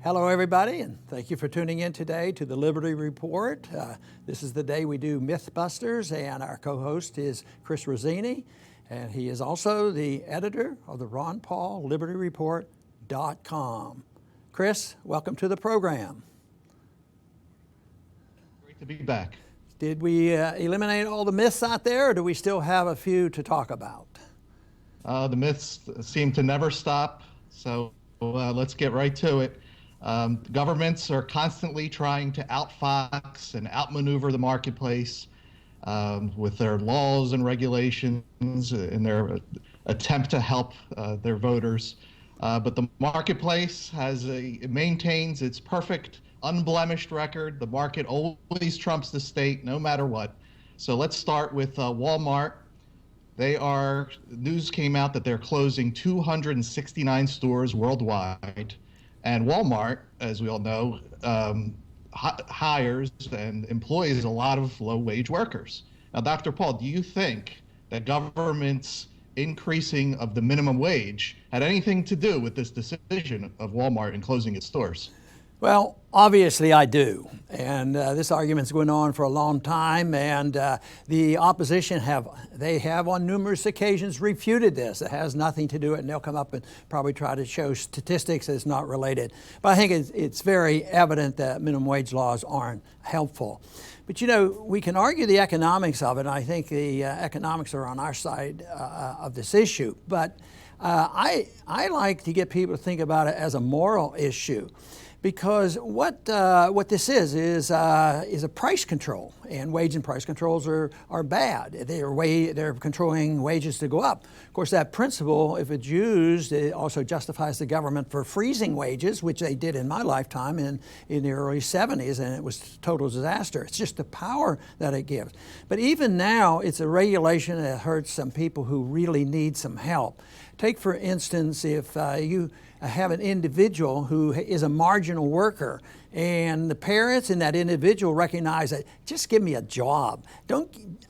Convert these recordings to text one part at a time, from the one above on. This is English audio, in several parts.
Hello, everybody, and thank you for tuning in today to the Liberty Report. This is the day we do Mythbusters, and our co-host is Chris Rossini, and he is also the editor of the Ron Paul Liberty Report.com. Chris, welcome to the program. Great to be back. Did we eliminate all the myths out there, or do we still have a few to talk about? The myths seem to never stop, so let's get right to it. Governments are constantly trying to outfox and outmaneuver the marketplace with their laws and regulations in their attempt to help their voters. But the marketplace maintains its perfect, unblemished record. The market always trumps the state, no matter what. So let's start with Walmart. News came out that they're closing 269 stores worldwide. And Walmart, as we all know, hires and employs a lot of low-wage workers. Now, Dr. Paul, do you think that government's increasing of the minimum wage had anything to do with this decision of Walmart in closing its stores? Well, obviously I do, and this argument's going on for a long time, and the opposition have on numerous occasions refuted this. It has nothing to do with it, and they'll come up and probably try to show statistics that's not related. But I think it's very evident that minimum wage laws aren't helpful. But you know, we can argue the economics of it, and I think the economics are on our side of this issue. But I like to get people to think about it as a moral issue. Because what this is a price control, and wage and price controls are bad. They're controlling wages to go up. Of course, that principle, if it's used, it also justifies the government for freezing wages, which they did in my lifetime in the early 70s, and it was a total disaster. It's just the power that it gives. But even now, it's a regulation that hurts some people who really need some help. Take, for instance, if you have an individual who is a marginal worker, and the parents and that individual recognize that, just give me a job.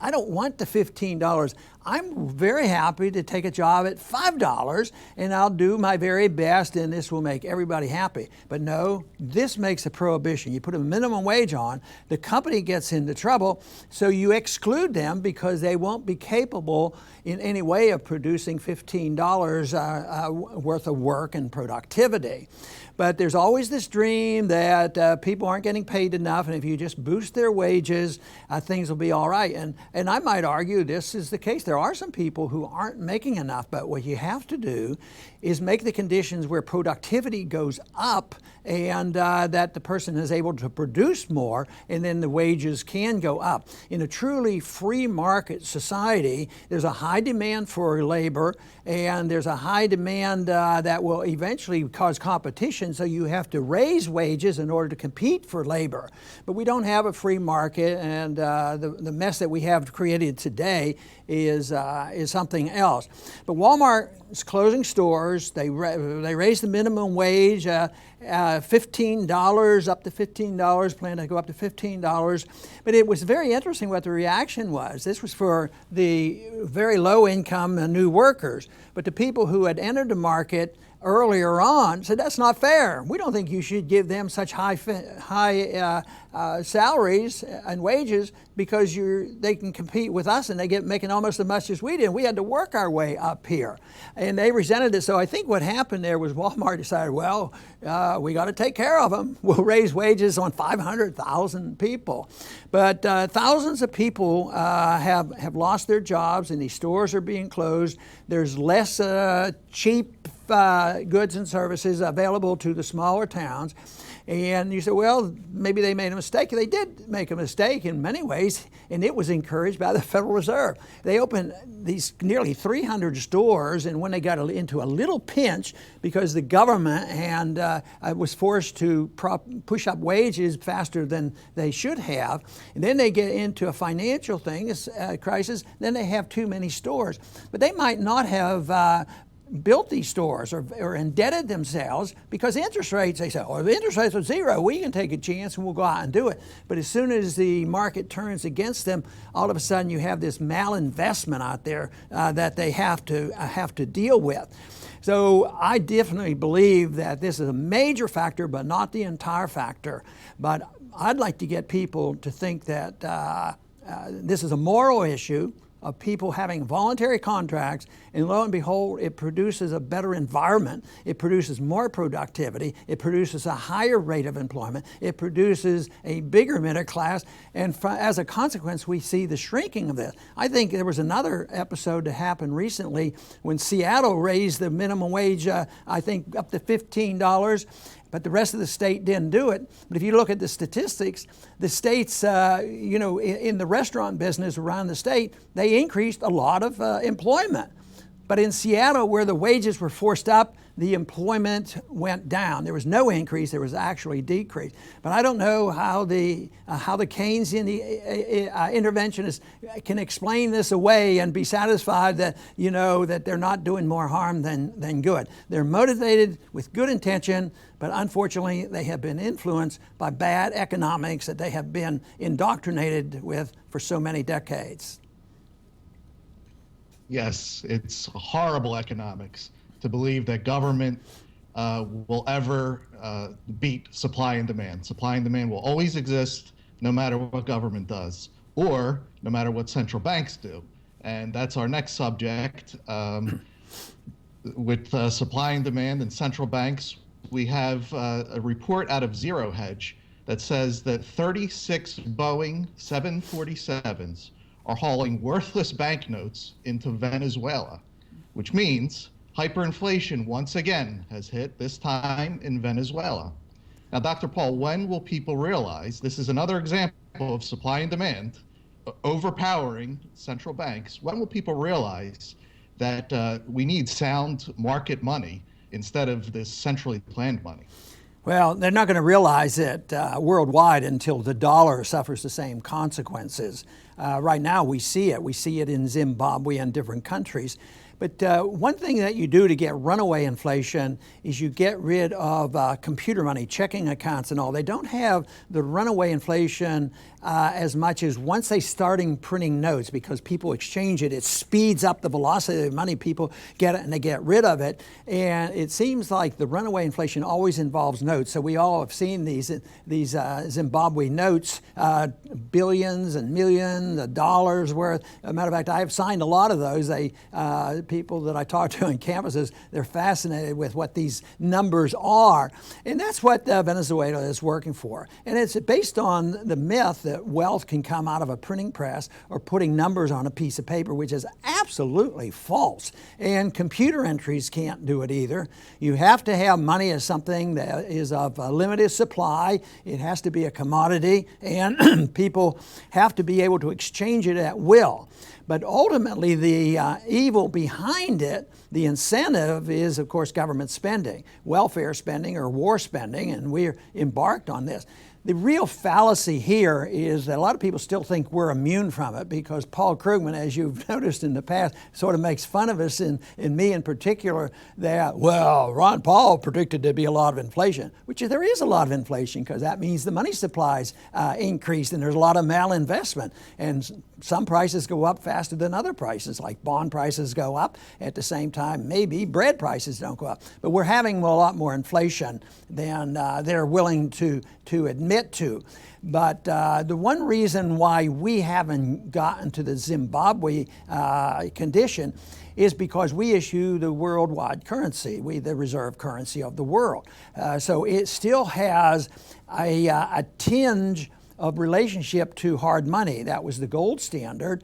I don't want the $15. I'm very happy to take a job at $5, and I'll do my very best, and this will make everybody happy. But no, this makes a prohibition. You put a minimum wage on, the company gets into trouble, so you exclude them because they won't be capable in any way of producing $15 worth of work and productivity. But there's always this dream that people aren't getting paid enough, and if you just boost their wages, things will be all right. And I might argue this is the case. There are some people who aren't making enough, but what you have to do is make the conditions where productivity goes up and that the person is able to produce more, and then the wages can go up. In a truly free market society, there's a high demand for labor, and there's a high demand that will eventually cause competition, so you have to raise wages in order to compete for labor. But we don't have a free market, and the mess that we have created today is something else. But Walmart is closing stores. They raised the minimum wage $15 up to $15, plan to go up to $15. But it was very interesting what the reaction was. This was for the very low income new workers. But the people who had entered the market earlier on said, that's not fair. We don't think you should give them such high salaries and wages because they can compete with us, and they making almost as much as we did. We had to work our way up here, and they resented it. So I think what happened there was Walmart decided, well, we got to take care of them. We'll raise wages on 500,000 people. But thousands of people have lost their jobs, and these stores are being closed. There's less cheap goods and services available to the smaller towns. And you say, well, maybe they made a mistake. They did make a mistake in many ways, and it was encouraged by the Federal Reserve. They opened these nearly 300 stores, and when they got into a little pinch because the government was forced to push up wages faster than they should have, and then they get into a financial crisis, then they have too many stores. But they might not have built these stores or indebted themselves because interest rates, they say, oh, the interest rates are zero, we can take a chance and we'll go out and do it. But as soon as the market turns against them, all of a sudden you have this malinvestment out there that they have to deal with. So I definitely believe that this is a major factor, but not the entire factor. But I'd like to get people to think that this is a moral issue of people having voluntary contracts, and lo and behold, it produces a better environment, it produces more productivity, it produces a higher rate of employment, it produces a bigger middle class, and as a consequence, we see the shrinking of this. I think there was another episode that happened recently when Seattle raised the minimum wage, I think up to $15, but the rest of the state didn't do it. But if you look at the statistics, the states, in the restaurant business around the state, they increased a lot of employment. But in Seattle, where the wages were forced up, the employment went down. There was no increase, there was actually decrease. But I don't know how the Keynesian interventionists can explain this away and be satisfied that, that they're not doing more harm than good. They're motivated with good intention, but unfortunately they have been influenced by bad economics that they have been indoctrinated with for so many decades. Yes, it's horrible economics to believe that government will ever beat supply and demand. Supply and demand will always exist no matter what government does, or no matter what central banks do. And that's our next subject. With supply and demand and central banks, we have a report out of Zero Hedge that says that 36 Boeing 747s are hauling worthless banknotes into Venezuela, which means hyperinflation once again has hit, this time in Venezuela. Now, Dr. Paul, when will people realize, this is another example of supply and demand overpowering central banks, when will people realize that we need sound market money instead of this centrally planned money? Well, they're not going to realize it worldwide until the dollar suffers the same consequences. Right now we see it. We see it in Zimbabwe and different countries. But one thing that you do to get runaway inflation is you get rid of computer money, checking accounts and all. They don't have the runaway inflation as much as once they starting printing notes, because people exchange it, it speeds up the velocity of money. People get it and they get rid of it. And it seems like the runaway inflation always involves notes. So we all have seen these Zimbabwe notes, billions and millions of dollars worth. As a matter of fact, I have signed a lot of those. People that I talk to on campuses, they're fascinated with what these numbers are. And that's what Venezuela is working for. And it's based on the myth that wealth can come out of a printing press or putting numbers on a piece of paper, which is absolutely false. And computer entries can't do it either. You have to have money as something that is of a limited supply. It has to be a commodity, and people have to be able to exchange it at will. But ultimately, the evil behind it, the incentive is, of course, government spending, welfare spending or war spending, and we're embarked on this. The real fallacy here is that a lot of people still think we're immune from it, because Paul Krugman, as you've noticed in the past, sort of makes fun of us, and me in particular, that, well, Ron Paul predicted there'd be a lot of inflation, which there is a lot of inflation, because that means the money supplies increased and there's a lot of malinvestment. And some prices go up faster than other prices, like bond prices go up. At the same time, maybe bread prices don't go up. But we're having a lot more inflation than they're willing to admit to. But the one reason why we haven't gotten to the Zimbabwe condition is because we issue the worldwide currency, the reserve currency of the world. So it still has a tinge of relationship to hard money. That was the gold standard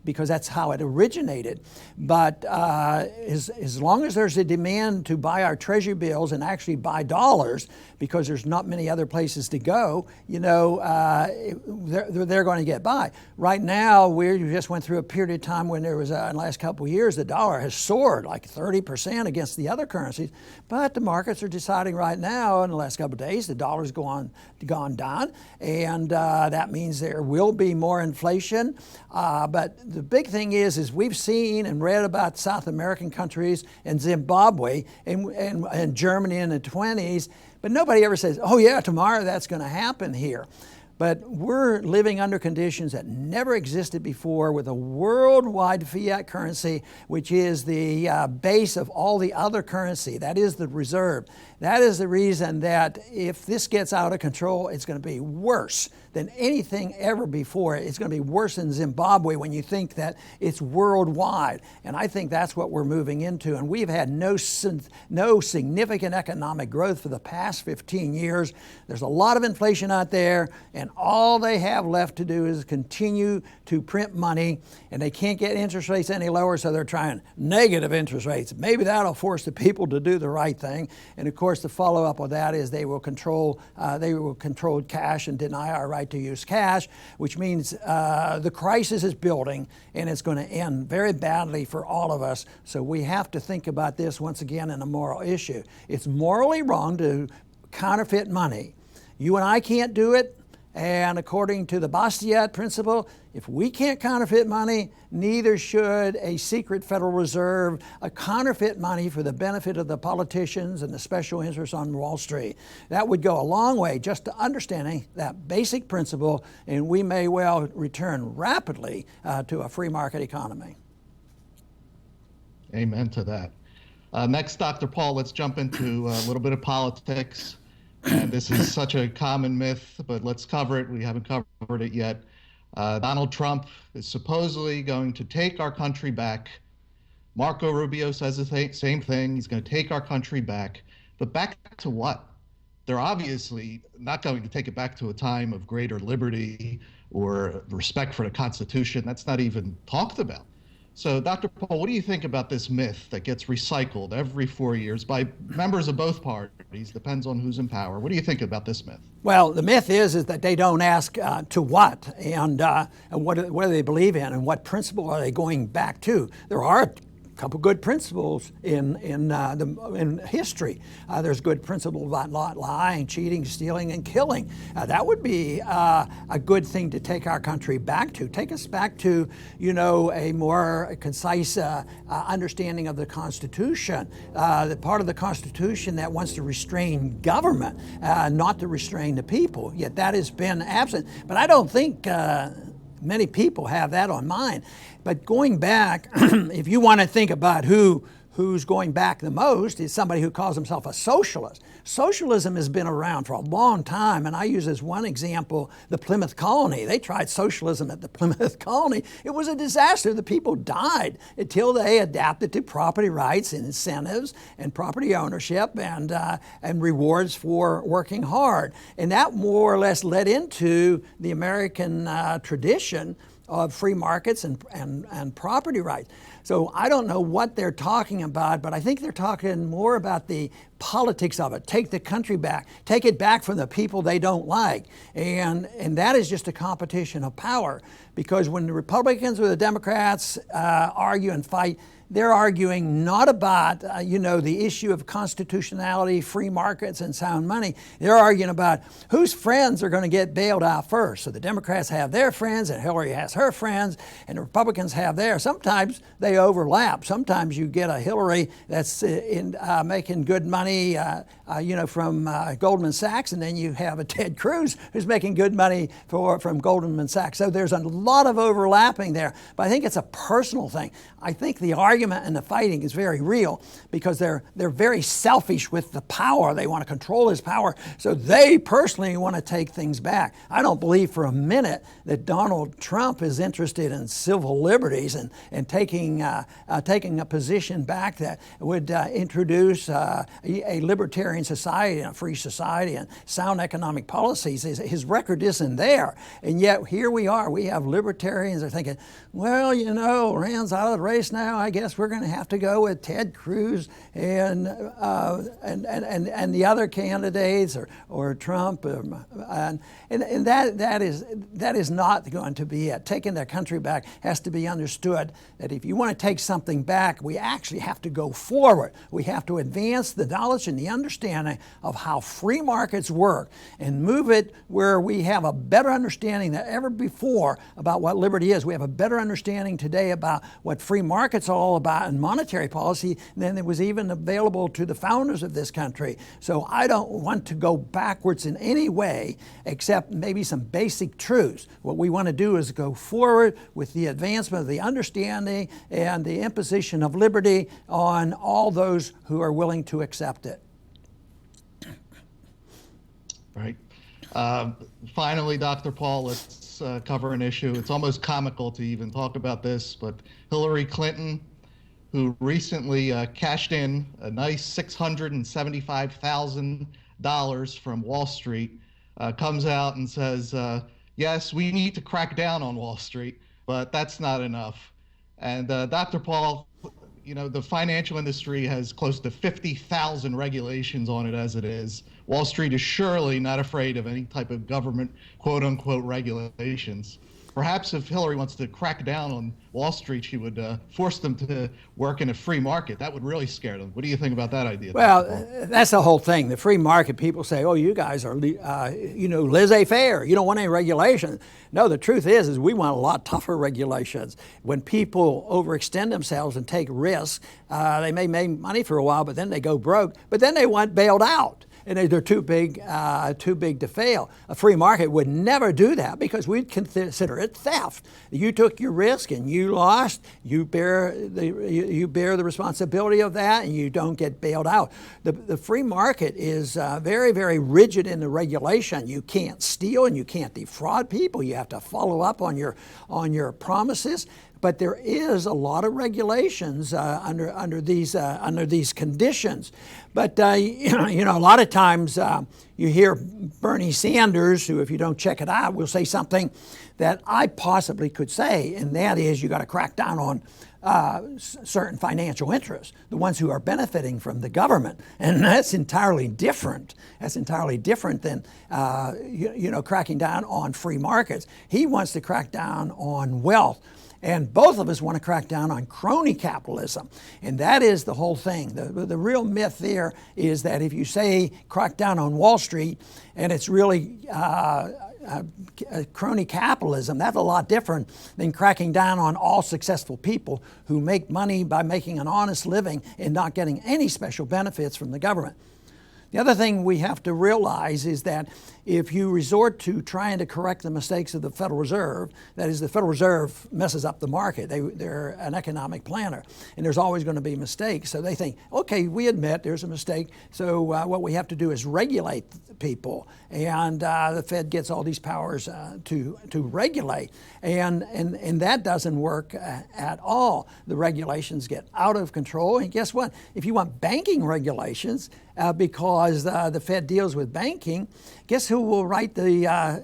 because that's how it originated. But as long as there's a demand to buy our treasury bills and actually buy dollars, because there's not many other places to go, they're going to get by. Right now, we just went through a period of time when there was, in the last couple of years, the dollar has soared like 30% against the other currencies. But the markets are deciding right now, in the last couple of days, the dollar's gone down. And that means there will be more inflation. But the big thing is we've seen and read about South American countries and Zimbabwe and Germany in the 20s, but nobody ever says, oh yeah, tomorrow that's going to happen here. But we're living under conditions that never existed before with a worldwide fiat currency, which is the base of all the other currency. That is the reserve. That is the reason that if this gets out of control, it's going to be worse than anything ever before. It's going to be worse than Zimbabwe when you think that it's worldwide. And I think that's what we're moving into. And we've had no significant economic growth for the past 15 years. There's a lot of inflation out there, and all they have left to do is continue to print money, and they can't get interest rates any lower, so they're trying negative interest rates. Maybe that'll force the people to do the right thing. And of course, the follow-up with that is they will control cash and deny our right to use cash, which means the crisis is building, and it's going to end very badly for all of us. So we have to think about this once again in a moral issue. It's morally wrong to counterfeit money. You and I can't do it. And according to the Bastiat principle, if we can't counterfeit money, neither should a secret Federal Reserve counterfeit money for the benefit of the politicians and the special interests on Wall Street. That would go a long way just to understanding that basic principle, and we may well return rapidly to a free market economy. Amen to that. Next, Dr. Paul, let's jump into a little bit of politics. And this is such a common myth, but let's cover it. We haven't covered it yet. Donald Trump is supposedly going to take our country back. Marco Rubio says the same thing. He's going to take our country back. But back to what? They're obviously not going to take it back to a time of greater liberty or respect for the Constitution. That's not even talked about. So, Dr. Paul, what do you think about this myth that gets recycled every 4 years by members of both parties? Depends on who's in power. What do you think about this myth? Well, the myth is that they don't ask to what and what do they believe in and what principle are they going back to. There are a couple good principles in history. There's good principles about not lying, cheating, stealing, and killing. That would be a good thing to take our country back to. Take us back to, a more concise understanding of the Constitution. The part of the Constitution that wants to restrain government, not to restrain the people. Yet that has been absent. But I don't think many people have that on mind. But going back, if you want to think about who's going back the most, is somebody who calls himself a socialist. Socialism has been around for a long time, and I use as one example the Plymouth Colony. They tried socialism at the Plymouth Colony. It was a disaster. The people died until they adapted to property rights and incentives and property ownership and rewards for working hard. And that more or less led into the American tradition of free markets and property rights. So I don't know what they're talking about, but I think they're talking more about the politics of it. Take the country back. Take it back from the people they don't like. And that is just a competition of power, because when the Republicans or the Democrats argue and fight, they're arguing not about, the issue of constitutionality, free markets, and sound money. They're arguing about whose friends are going to get bailed out first. So the Democrats have their friends, and Hillary has her friends, and the Republicans have theirs. Sometimes they overlap. Sometimes you get a Hillary that's making good money, from Goldman Sachs, and then you have a Ted Cruz who's making good money from Goldman Sachs. So there's a lot of overlapping there. But I think it's a personal thing. I think the argument and the fighting is very real because they're very selfish with the power. They want to control his power, so they personally want to take things back. I don't believe for a minute that Donald Trump is interested in civil liberties and taking a position back that would introduce a libertarian society and a free society and sound economic policies. His record isn't there, and yet here we are. We have libertarians that are thinking, well, Rand's out of the race now. I guess we're going to have to go with Ted Cruz and the other candidates or Trump, and that is not going to be it. Taking their country back has to be understood that if you want to take something back, we actually have to go forward. We have to advance the knowledge and the understanding of how free markets work and move it where we have a better understanding than ever before about what liberty is. We have a better understanding today about what free markets are all about in monetary policy than it was even available to the founders of this country. So I don't want to go backwards in any way except maybe some basic truths. What we want to do is go forward with the advancement of the understanding and the imposition of liberty on all those who are willing to accept it. Right. Finally, Dr. Paul, let's cover an issue. It's almost comical to even talk about this, but Hillary Clinton, who recently cashed in a nice $675,000 from Wall Street, comes out and says, yes, we need to crack down on Wall Street, but that's not enough. And Dr. Paul, you know, the financial industry has close to 50,000 regulations on it as it is. Wall Street is surely not afraid of any type of government, quote unquote, regulations. Perhaps if Hillary wants to crack down on Wall Street, she would force them to work in a free market. That would really scare them. What do you think about that idea? Well, that's the whole thing. The free market, people say, oh, you guys are, laissez-faire. You don't want any regulation. No, the truth is we want a lot tougher regulations. When people overextend themselves and take risks, they may make money for a while, but then they go broke. But then they want bailed out. And they're too big to fail. A free market would never do that because we'd consider it theft. You took your risk and you lost. You bear the responsibility of that, and you don't get bailed out. The free market is very, very rigid in the regulation. You can't steal and you can't defraud people. You have to follow up on your promises. But there is a lot of regulations under these conditions. But a lot of times you hear Bernie Sanders, who, if you don't check it out, will say something that I possibly could say, and that is you got to crack down on certain financial interests, the ones who are benefiting from the government, and that's entirely different. That's entirely different than cracking down on free markets. He wants to crack down on wealth. And both of us want to crack down on crony capitalism. And that is the whole thing. The real myth there is that if you say crack down on Wall Street and it's really crony capitalism, that's a lot different than cracking down on all successful people who make money by making an honest living and not getting any special benefits from the government. The other thing we have to realize is that if you resort to trying to correct the mistakes of the Federal Reserve, that is, the Federal Reserve messes up the market. They're an economic planner, and there's always going to be mistakes. So they think, okay, we admit there's a mistake, so what we have to do is regulate people. And the Fed gets all these powers to regulate. And that doesn't work at all. The regulations get out of control. And guess what? If you want banking regulations, because the Fed deals with banking, guess who will write the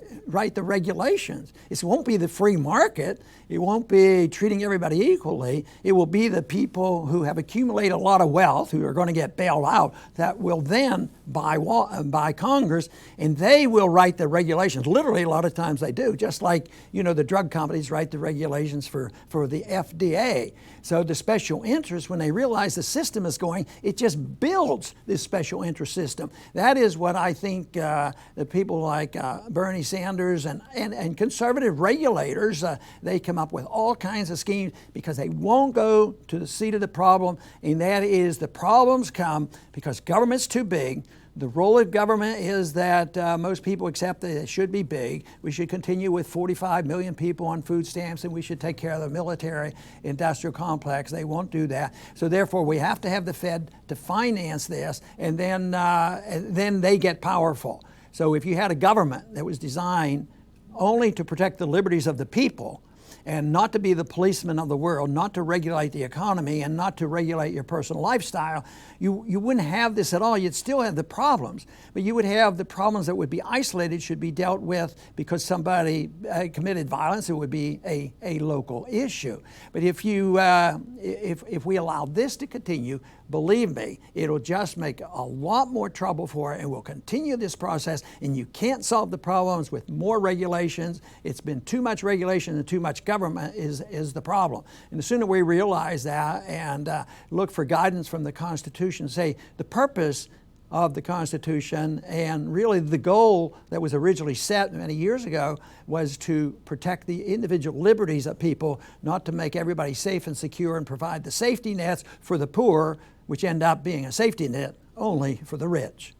regulations? It won't be the free market. It won't be treating everybody equally. It will be the people who have accumulated a lot of wealth, who are going to get bailed out, that will then buy Congress, and they will write the regulations. Literally, a lot of times they do, just like the drug companies write the regulations for the FDA. So the special interests, when they realize the system is going, it just builds this special interest system. That is what I think the people like Bernie Sanders and conservative regulators, they come up with all kinds of schemes because they won't go to the seat of the problem, and that is the problems come because government's too big. The role of government is that most people accept that it should be big. We should continue with 45 million people on food stamps, and we should take care of the military industrial complex. They won't do that. So therefore, we have to have the Fed to finance this, and then they get powerful. So if you had a government that was designed only to protect the liberties of the people, and not to be the policeman of the world, not to regulate the economy, and not to regulate your personal lifestyle, you wouldn't have this at all. You'd still have the problems, but you would have the problems that would be isolated, should be dealt with because somebody committed violence. It would be a local issue. But if we allow this to continue, believe me, it'll just make a lot more trouble for it, and we'll continue this process, and you can't solve the problems with more regulations. It's been too much regulation and too much government is the problem. And the sooner we realize that and look for guidance from the Constitution, say the purpose of the Constitution. And really the goal that was originally set many years ago was to protect the individual liberties of people, not to make everybody safe and secure and provide the safety nets for the poor, which end up being a safety net only for the rich.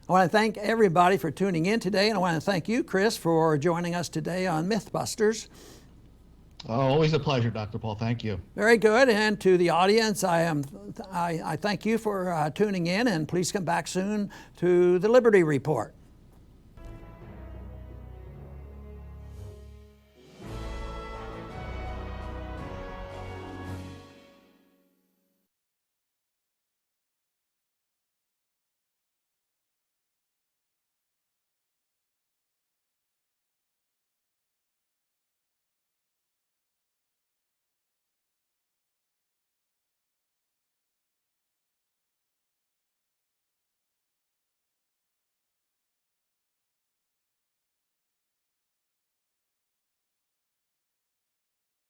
I want to thank everybody for tuning in today, and I want to thank you, Chris, for joining us today on Mythbusters. Always a pleasure, Dr. Paul. Thank you. Very good. And to the audience, I thank you for tuning in, and please come back soon to the Liberty Report.